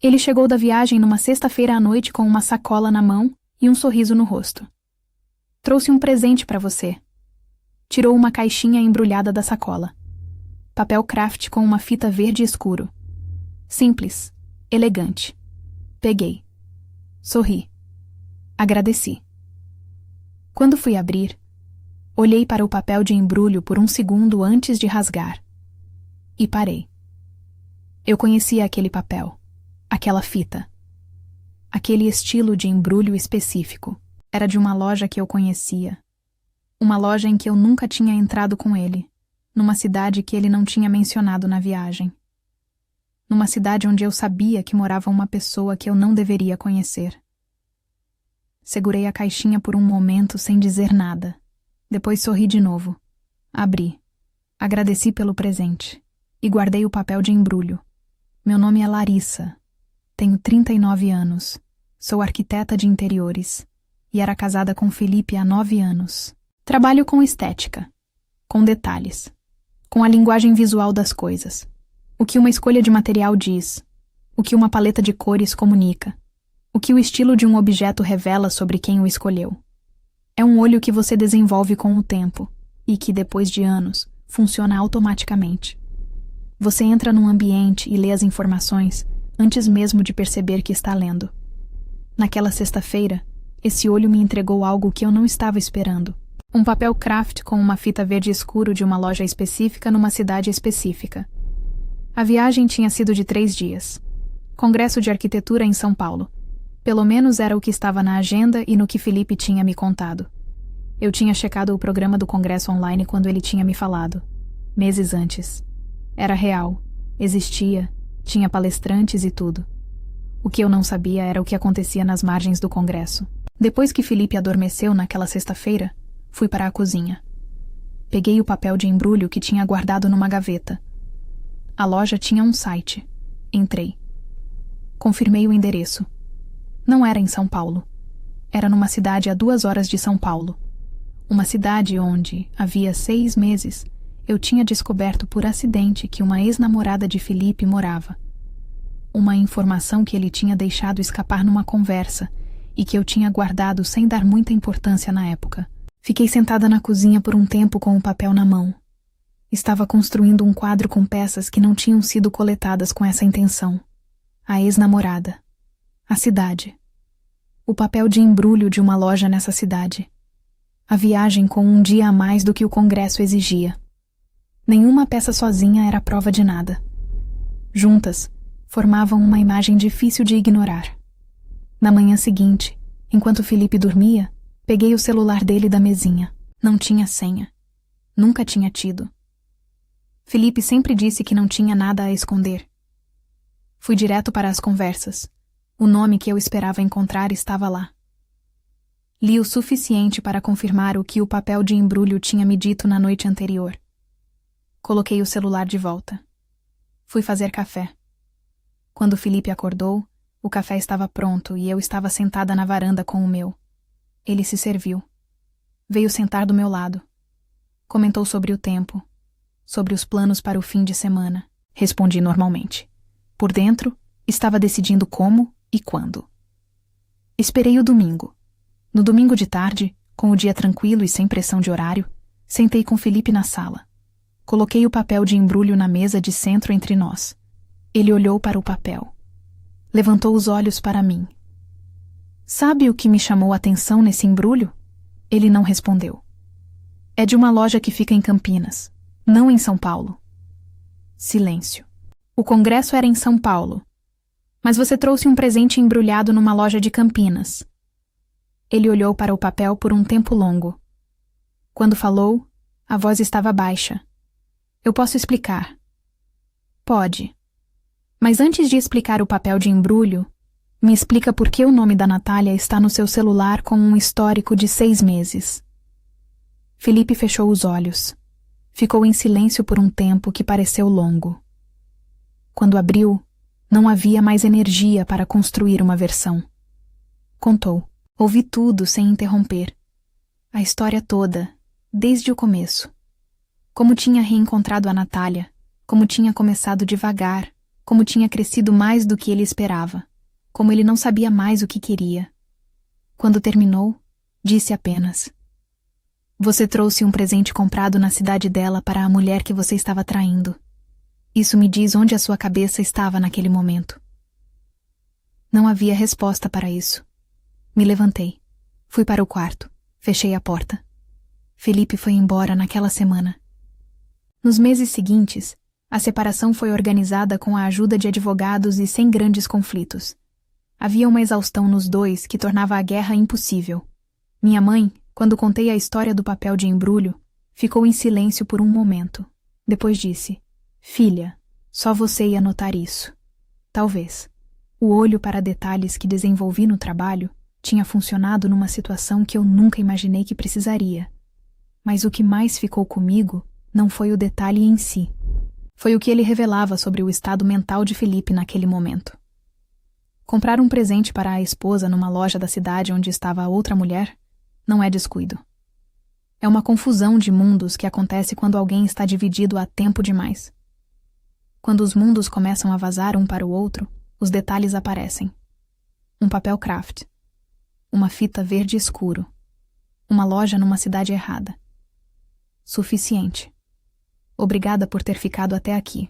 Ele chegou da viagem numa sexta-feira à noite com uma sacola na mão e um sorriso no rosto. Trouxe um presente para você. Tirou uma caixinha embrulhada da sacola. Papel craft com uma fita verde escuro. Simples, elegante. Peguei. Sorri. Agradeci. Quando fui abrir, olhei para o papel de embrulho por um segundo antes de rasgar. E parei. Eu conhecia aquele papel, aquela fita. Aquele estilo de embrulho específico. Era de uma loja que eu conhecia. Uma loja em que eu nunca tinha entrado com ele, numa cidade que ele não tinha mencionado na viagem. Numa cidade onde eu sabia que morava uma pessoa que eu não deveria conhecer. Segurei a caixinha por um momento sem dizer nada. Depois sorri de novo. Abri. Agradeci pelo presente. E guardei o papel de embrulho. Meu nome é Larissa. Tenho 39 anos. Sou arquiteta de interiores. E era casada com Felipe há 9 anos. Trabalho com estética. Com detalhes. Com a linguagem visual das coisas. O que uma escolha de material diz. O que uma paleta de cores comunica. O que o estilo de um objeto revela sobre quem o escolheu. É um olho que você desenvolve com o tempo e que, depois de anos, funciona automaticamente. Você entra num ambiente e lê as informações antes mesmo de perceber que está lendo. Naquela sexta-feira, esse olho me entregou algo que eu não estava esperando. Um papel craft com uma fita verde escuro de uma loja específica numa cidade específica. A viagem tinha sido de 3 dias. Congresso de Arquitetura em São Paulo. Pelo menos era o que estava na agenda e no que Felipe tinha me contado. Eu tinha checado o programa do congresso online quando ele tinha me falado. Meses antes. Era real. Existia. Tinha palestrantes e tudo. O que eu não sabia era o que acontecia nas margens do congresso. Depois que Felipe adormeceu naquela sexta-feira, fui para a cozinha. Peguei o papel de embrulho que tinha guardado numa gaveta. A loja tinha um site. Entrei. Confirmei o endereço. Não era em São Paulo. Era numa cidade a 2 horas de São Paulo. Uma cidade onde, havia 6 meses, eu tinha descoberto por acidente que uma ex-namorada de Felipe morava. Uma informação que ele tinha deixado escapar numa conversa e que eu tinha guardado sem dar muita importância na época. Fiquei sentada na cozinha por um tempo com o papel na mão. Estava construindo um quadro com peças que não tinham sido coletadas com essa intenção. A ex-namorada. A cidade. O papel de embrulho de uma loja nessa cidade. A viagem com um dia a mais do que o congresso exigia. Nenhuma peça sozinha era prova de nada. Juntas, formavam uma imagem difícil de ignorar. Na manhã seguinte, enquanto Felipe dormia, peguei o celular dele da mesinha. Não tinha senha. Nunca tinha tido. Felipe sempre disse que não tinha nada a esconder. Fui direto para as conversas. O nome que eu esperava encontrar estava lá. Li o suficiente para confirmar o que o papel de embrulho tinha me dito na noite anterior. Coloquei o celular de volta. Fui fazer café. Quando Felipe acordou, o café estava pronto e eu estava sentada na varanda com o meu. Ele se serviu. Veio sentar do meu lado. Comentou sobre o tempo, sobre os planos para o fim de semana. Respondi normalmente. Por dentro, estava decidindo como e quando. Esperei o domingo. No domingo de tarde, com o dia tranquilo e sem pressão de horário, sentei com Felipe na sala. Coloquei o papel de embrulho na mesa de centro entre nós. Ele olhou para o papel. Levantou os olhos para mim. Sabe o que me chamou a atenção nesse embrulho? Ele não respondeu. É de uma loja que fica em Campinas, não em São Paulo. Silêncio. O congresso era em São Paulo. Mas você trouxe um presente embrulhado numa loja de Campinas. Ele olhou para o papel por um tempo longo. Quando falou, a voz estava baixa. Eu posso explicar. Pode. Mas antes de explicar o papel de embrulho, me explica por que o nome da Natália está no seu celular com um histórico de 6 meses. Felipe fechou os olhos. Ficou em silêncio por um tempo que pareceu longo. Quando abriu, não havia mais energia para construir uma versão. Contou. Ouvi tudo sem interromper. A história toda, desde o começo. Como tinha reencontrado a Natália, como tinha começado devagar, Como tinha crescido mais do que ele esperava. Como ele não sabia mais o que queria. Quando terminou, disse apenas: "Você trouxe um presente comprado na cidade dela para a mulher que você estava traindo. Isso me diz onde a sua cabeça estava naquele momento." Não havia resposta para isso. Me levantei. Fui para o quarto. Fechei a porta. Felipe foi embora naquela semana. Nos meses seguintes, a separação foi organizada com a ajuda de advogados e sem grandes conflitos. Havia uma exaustão nos dois que tornava a guerra impossível. Minha mãe, quando contei a história do papel de embrulho, ficou em silêncio por um momento. Depois disse: "Filha, só você ia notar isso." Talvez. O olho para detalhes que desenvolvi no trabalho tinha funcionado numa situação que eu nunca imaginei que precisaria. Mas o que mais ficou comigo não foi o detalhe em si. Foi o que ele revelava sobre o estado mental de Felipe naquele momento. Comprar um presente para a esposa numa loja da cidade onde estava a outra mulher não é descuido. É uma confusão de mundos que acontece quando alguém está dividido há tempo demais. Quando os mundos começam a vazar um para o outro, os detalhes aparecem. Um papel craft. Uma fita verde escuro. Uma loja numa cidade errada. Suficiente. Obrigada por ter ficado até aqui.